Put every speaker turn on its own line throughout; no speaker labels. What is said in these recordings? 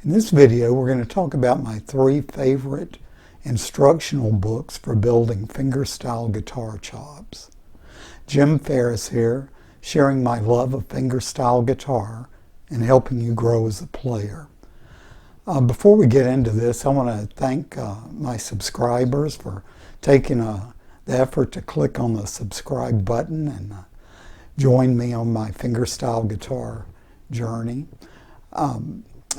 In this video, we're going to talk about my 3 favorite instructional books for building fingerstyle guitar chops. Jim Ferris here, sharing my love of fingerstyle guitar and helping you grow as a player. Before we get into this, I want to thank my subscribers for taking the effort to click on the subscribe button and join me on my fingerstyle guitar journey.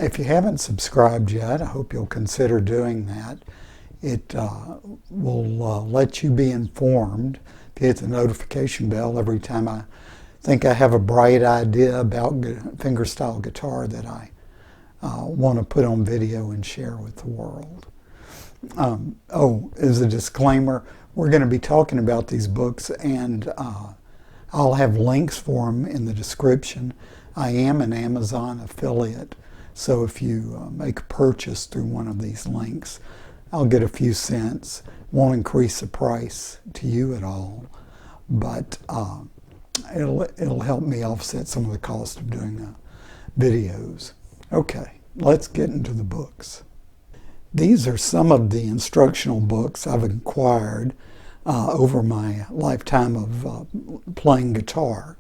If you haven't subscribed yet, I hope you'll consider doing that. It will let you be informed if you hit the notification bell every time I think I have a bright idea about fingerstyle guitar that I want to put on video and share with the world. As a disclaimer, we're going to be talking about these books, and I'll have links for them in the description. I am an Amazon affiliate, so if you make a purchase through one of these links, I'll get a few cents. Won't increase the price to you at all, but it'll help me offset some of the cost of doing videos. Okay, let's get into the books. These are some of the instructional books I've acquired over my lifetime of playing guitar.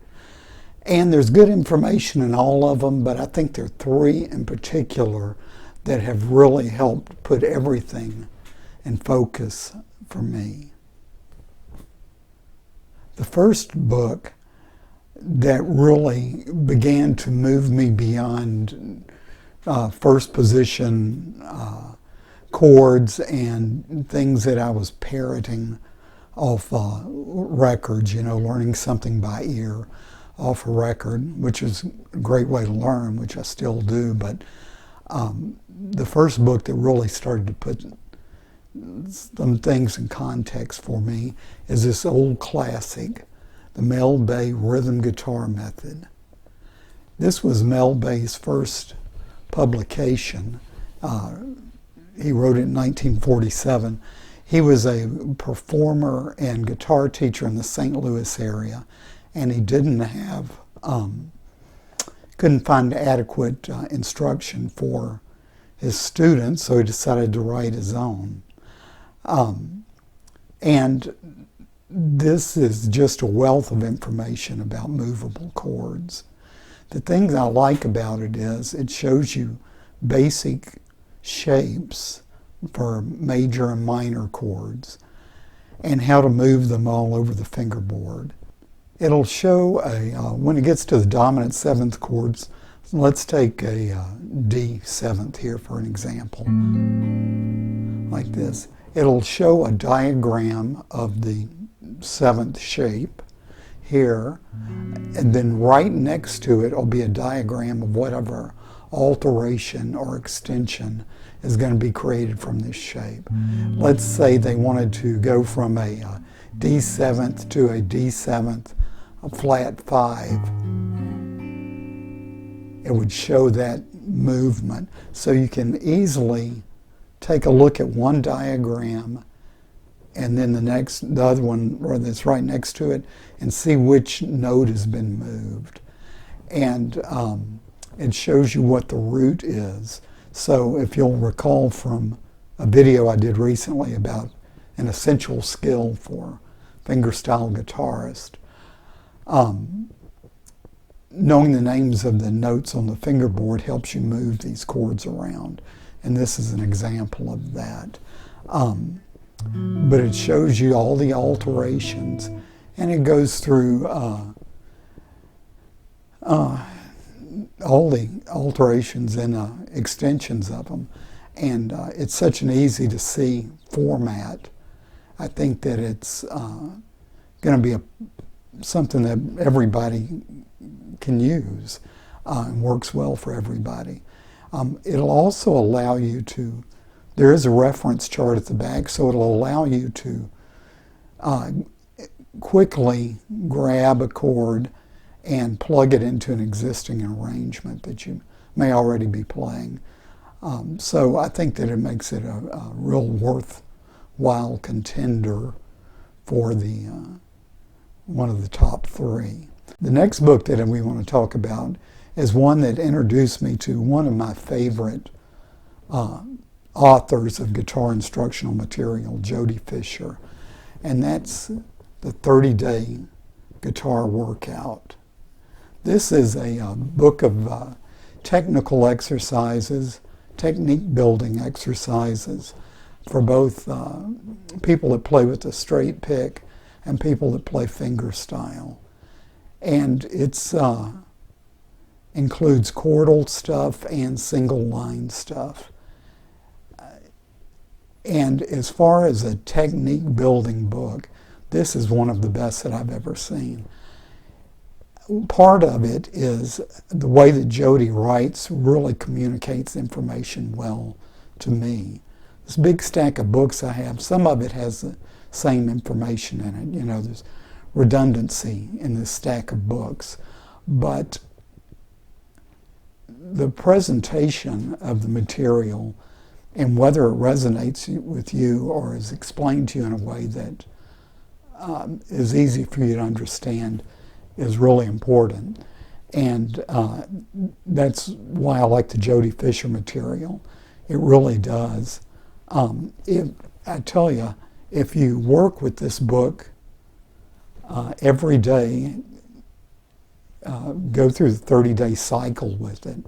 And there's good information in all of them, but I think there are 3 in particular that have really helped put everything in focus for me. The first book that really began to move me beyond first position chords and things that I was parroting off records, learning something by ear off a record, which is a great way to learn, which I still do. But the first book that really started to put some things in context for me is this old classic, the Mel Bay Rhythm Guitar Method. This was Mel Bay's first publication. He wrote it in 1947. He was a performer and guitar teacher in the St. Louis area, and he didn't have, couldn't find adequate instruction for his students, so he decided to write his own. And this is just a wealth of information about movable chords. The thing I like about it is it shows you basic shapes for major and minor chords and how to move them all over the fingerboard. It'll show when it gets to the dominant 7th chords, let's take a D 7th here for an example, like this. It'll show a diagram of the 7th shape here, and then right next to it will be a diagram of whatever alteration or extension is going to be created from this shape. Let's say they wanted to go from a D 7th to a D 7th, a flat 5. It would show that movement. So you can easily take a look at one diagram and then the other one that's right next to it, and see which note has been moved. And it shows you what the root is. So if you'll recall from a video I did recently about an essential skill for fingerstyle guitarist, knowing the names of the notes on the fingerboard helps you move these chords around. And this is an example of that. But it shows you all the alterations, and it goes through all the alterations and extensions of them. And it's such an easy to see format. I think that it's going to be something that everybody can use and works well for everybody. It'll also allow you to, there is a reference chart at the back, so it'll allow you to quickly grab a chord and plug it into an existing arrangement that you may already be playing. So I think that it makes it a real worthwhile contender for the one of the top 3. The next book that we want to talk about is one that introduced me to one of my favorite uh, authors of guitar instructional material, Jody Fisher, and that's the 30-day guitar workout. This is a book of technical exercises, technique building exercises for both people that play with a straight pick and people that play fingerstyle. And it's includes chordal stuff and single line stuff. And as far as a technique building book, this is one of the best that I've ever seen. Part of it is the way that Jody writes really communicates information well to me. This big stack of books I have, some of it has the same information in it. You know, there's redundancy in this stack of books. But the presentation of the material and whether it resonates with you or is explained to you in a way that is easy for you to understand is really important. And that's why I like the Jody Fisher material. It really does. I tell you, if you work with this book every day, go through the 30-day cycle with it,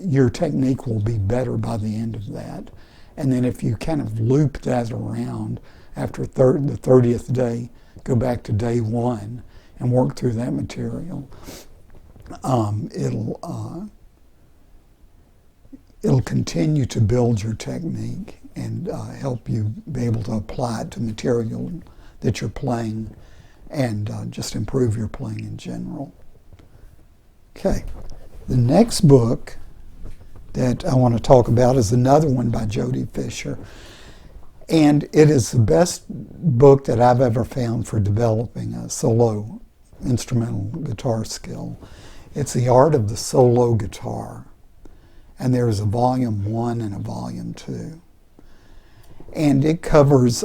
your technique will be better by the end of that. And then if you kind of loop that around after the 30th day, go back to day one and work through that material, it'll continue to build your technique and help you be able to apply it to material that you're playing and just improve your playing in general. Okay, the next book that I want to talk about is another one by Jody Fisher. And it is the best book that I've ever found for developing a solo instrumental guitar skill. It's The Art of the Solo Guitar. And there's a volume 1 and a volume 2. And it covers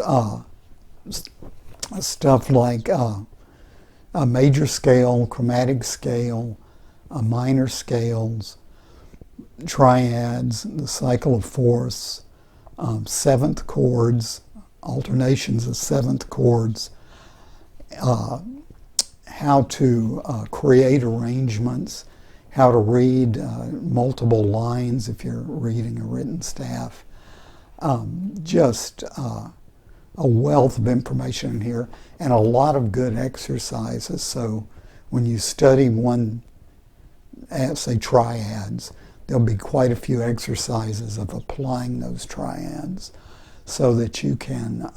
stuff like a major scale, chromatic scale, minor scales, triads, the cycle of fourths, seventh chords, alternations of seventh chords, how to create arrangements, how to read multiple lines if you're reading a written staff. Just a wealth of information in here and a lot of good exercises. So when you study one, say triads, there'll be quite a few exercises of applying those triads so that you can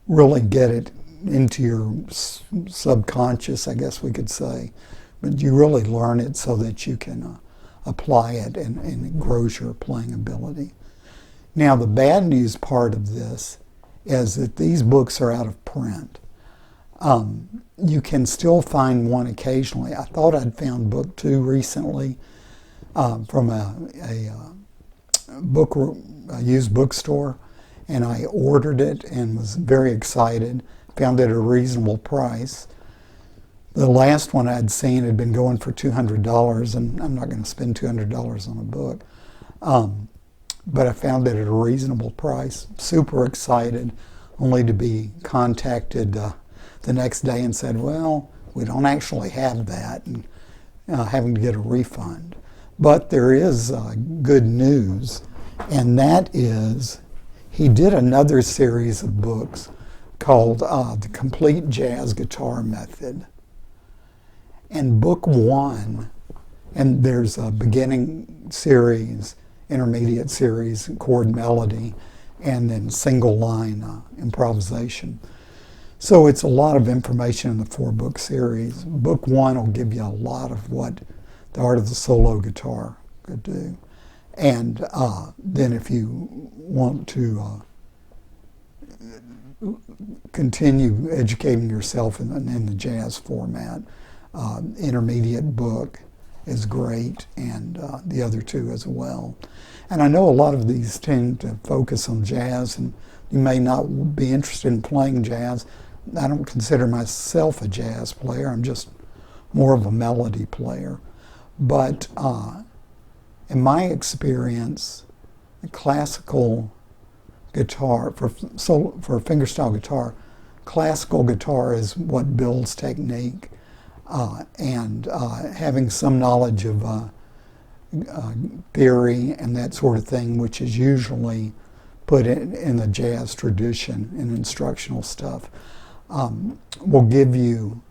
really get it into your subconscious, I guess we could say. But you really learn it so that you can apply it and it grows your playing ability. Now, the bad news part of this is that these books are out of print. You can still find one occasionally. I thought I'd found book 2 recently from a used bookstore, and I ordered it and was very excited. Found it at a reasonable price. The last one I'd seen had been going for $200, and I'm not going to spend $200 on a book. But I found it at a reasonable price. Super excited, only to be contacted the next day and said, well, we don't actually have that, and having to get a refund. But there is good news, and that is he did another series of books called The Complete Jazz Guitar Method. And book 1, and there's a beginning series, intermediate series, chord melody, and then single line improvisation. So it's a lot of information in the 4-book series. Book 1 will give you a lot of what the art of the solo guitar could do. And then if you want to continue educating yourself in the jazz format, intermediate book is great, and the other 2 as well. And I know a lot of these tend to focus on jazz, and you may not be interested in playing jazz. I don't consider myself a jazz player. I'm just more of a melody player. But in my experience, classical guitar, for fingerstyle guitar, classical guitar is what builds technique, and having some knowledge of theory and that sort of thing, which is usually put in the jazz tradition in instructional stuff, will give you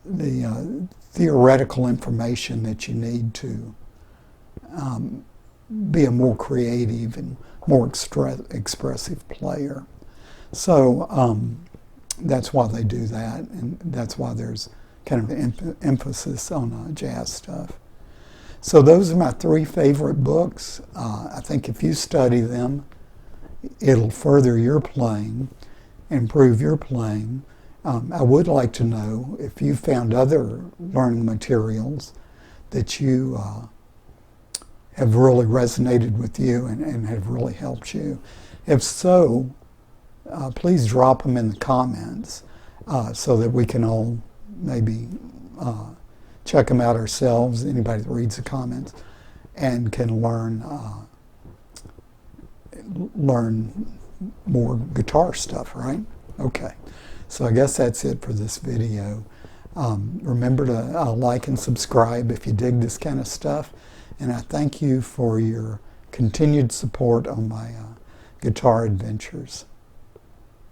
the theoretical information that you need to be a more creative and more expressive player. So that's why they do that, and that's why there's kind of an emphasis on jazz stuff. So those are my 3 favorite books. I think if you study them, it'll further your playing, improve your playing. I would like to know if you found other learning materials that you have really resonated with you and have really helped you. If so, please drop them in the comments so that we can all maybe check them out ourselves, anybody that reads the comments, and can learn more guitar stuff, right? Okay, so I guess that's it for this video. Remember to like and subscribe if you dig this kind of stuff, and I thank you for your continued support on my guitar adventures.